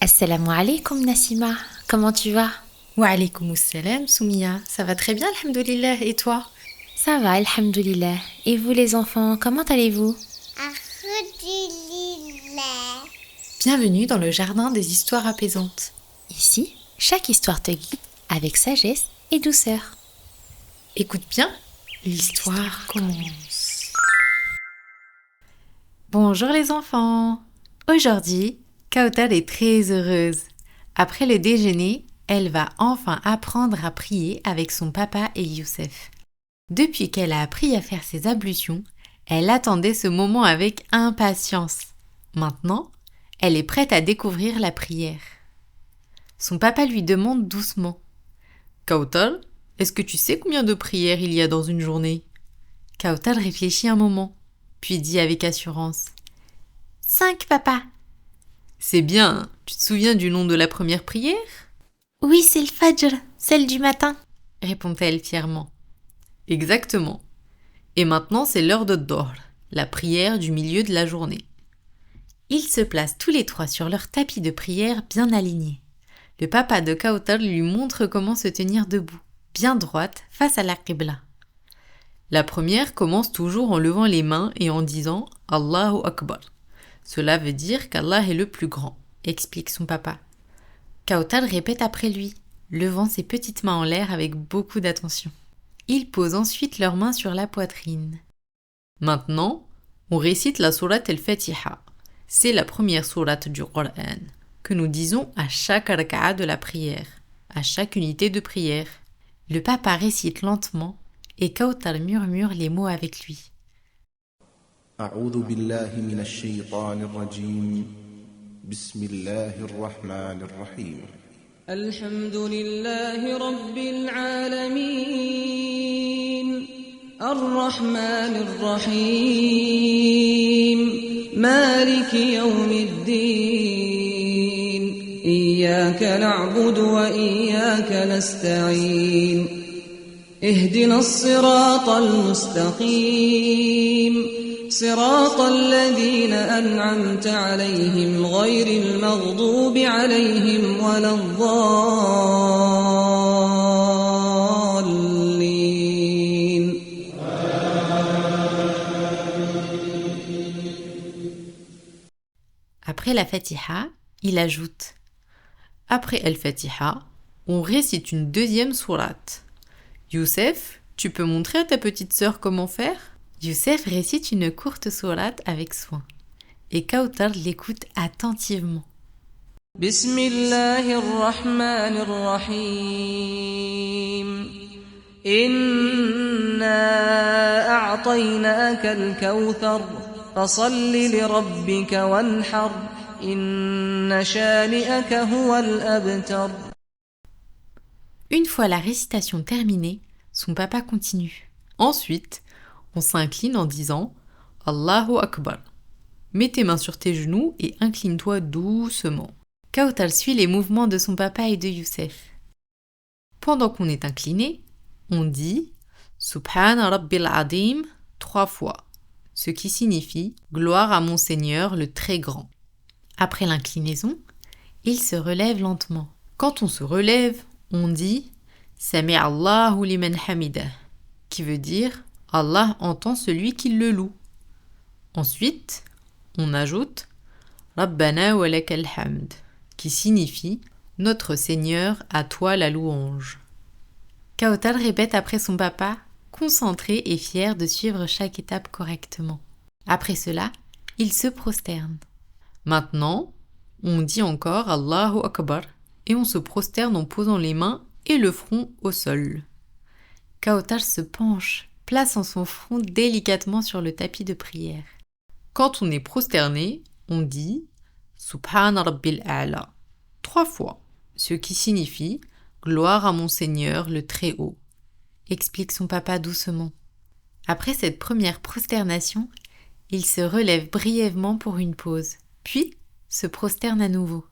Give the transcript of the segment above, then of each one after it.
Assalamu alaikum Nassima, comment tu vas? Wa alaykoum salam, Soumia. Ça va très bien, alhamdoulilah. Et toi? Ça va, alhamdoulilah. Et vous les enfants, comment allez-vous? Alhamdulillah. Bienvenue dans le jardin des histoires apaisantes. Ici, chaque histoire te guide avec sagesse et douceur. Écoute bien, l'histoire commence. Bonjour les enfants. Aujourd'hui, Kautal est très heureuse. Après le déjeuner, elle va enfin apprendre à prier avec son papa et Youssef. Depuis qu'elle a appris à faire ses ablutions, elle attendait ce moment avec impatience. Maintenant, elle est prête à découvrir la prière. Son papa lui demande doucement: Kautal, est-ce que tu sais combien de prières il y a dans une journée? Kautal réfléchit un moment, puis dit avec assurance: 5, papa. C'est bien, tu te souviens du nom de la première prière? Oui, c'est le Fajr, celle du matin, Répond-elle fièrement. Exactement. Et maintenant, c'est l'heure de Dohr, la prière du milieu de la journée. Ils se placent tous les trois sur leur tapis de prière bien alignés. Le papa de Kautal lui montre comment se tenir debout, bien droite, face à la Qibla. La première commence toujours en levant les mains et en disant « Allahu Akbar ». Cela veut dire qu'Allah est le plus grand, explique son papa. Kautal répète après lui, levant ses petites mains en l'air avec beaucoup d'attention. Ils posent ensuite leurs mains sur la poitrine. Maintenant, on récite la sourate al-Fatiha. C'est la première sourate du Coran que nous disons à chaque raka'a de la prière, à chaque unité de prière. Le papa récite lentement et Kautal murmure les mots avec lui. أعوذ بالله من الشيطان الرجيم بسم الله الرحمن الرحيم الحمد لله رب العالمين الرحمن الرحيم مالك يوم الدين إياك نعبد وإياك نستعين اهدنا الصراط المستقيم صراط الذين أنعمت عليهم غير المغضوب عليهم ولا الضالين. Après la Fatiha, il ajoute: Après Al-Fatiha, on récite une deuxième sourate. Youssef, tu peux montrer à ta petite sœur comment faire? Youssef récite une courte sourate avec soin. Et Kautal l'écoute attentivement. بسم الله الرحمن الرحيم إنا أعطيناك الكوثر فصل لربك وانحر إن شانئك هو الأبتر. Une fois la récitation terminée, son papa continue. Ensuite, on s'incline en disant Allahu Akbar. Mets tes mains sur tes genoux et incline-toi doucement. Kautal suit les mouvements de son papa et de Youssef. Pendant qu'on est incliné, on dit Subhan Rabbil Adim 3 fois, ce qui signifie Gloire à mon Seigneur le très grand. Après l'inclinaison, il se relève lentement. Quand on se relève, on dit Sami Allahu liman hamidah, qui veut dire Allah entend celui qui le loue. Ensuite, on ajoute Rabbana wa lakal hamd, qui signifie Notre Seigneur, à toi la louange. Kautal répète après son papa, concentré et fier de suivre chaque étape correctement. Après cela, il se prosterne. Maintenant, on dit encore Allahu Akbar et on se prosterne en posant les mains et le front au sol. Kautal se penche, plaçant son front délicatement sur le tapis de prière. Quand on est prosterné, on dit Subhan Rabbil A'la 3 fois, ce qui signifie Gloire à mon Seigneur le très haut, explique son papa doucement. Après cette première prosternation, il se relève brièvement pour une pause, puis se prosterne à nouveau.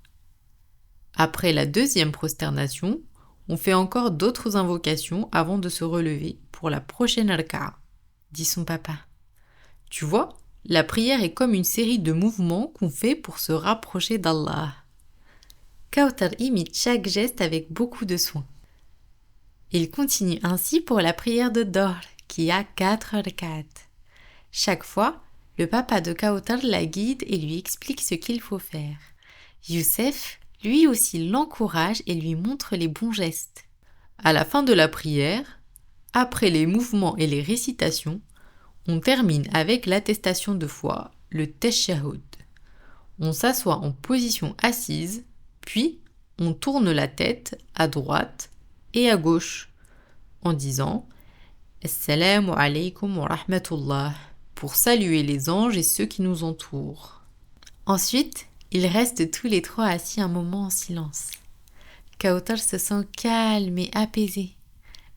Après la deuxième prosternation, on fait encore d'autres invocations avant de se relever pour la prochaine raka'a, dit son papa. Tu vois, la prière est comme une série de mouvements qu'on fait pour se rapprocher d'Allah. Kauthar imite chaque geste avec beaucoup de soin. Il continue ainsi pour la prière de Dohr, qui a 4 rak'at. Chaque fois, le papa de Kauthar la guide et lui explique ce qu'il faut faire. Youssef, lui aussi, l'encourage et lui montre les bons gestes. À la fin de la prière, après les mouvements et les récitations, on termine avec l'attestation de foi, le tashahhud. On s'assoit en position assise, puis on tourne la tête à droite et à gauche en disant « Assalamu alaykum wa rahmatullah » pour saluer les anges et ceux qui nous entourent. Ensuite, ils restent tous les trois assis un moment en silence. Kauthar se sent calme et apaisée.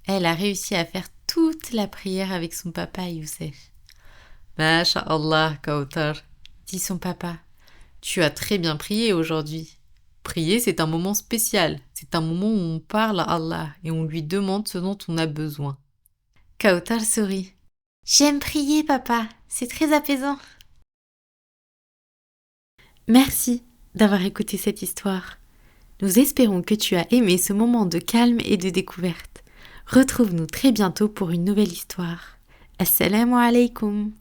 Elle a réussi à faire toute la prière avec son papa Youssef. « Masha'Allah, Kauthar » dit son papa. « Tu as très bien prié aujourd'hui. Prier, c'est un moment spécial. C'est un moment où on parle à Allah et on lui demande ce dont on a besoin. » Kauthar sourit. « J'aime prier, papa. C'est très apaisant. » Merci d'avoir écouté cette histoire. Nous espérons que tu as aimé ce moment de calme et de découverte. Retrouve-nous très bientôt pour une nouvelle histoire. Assalamu alaikum.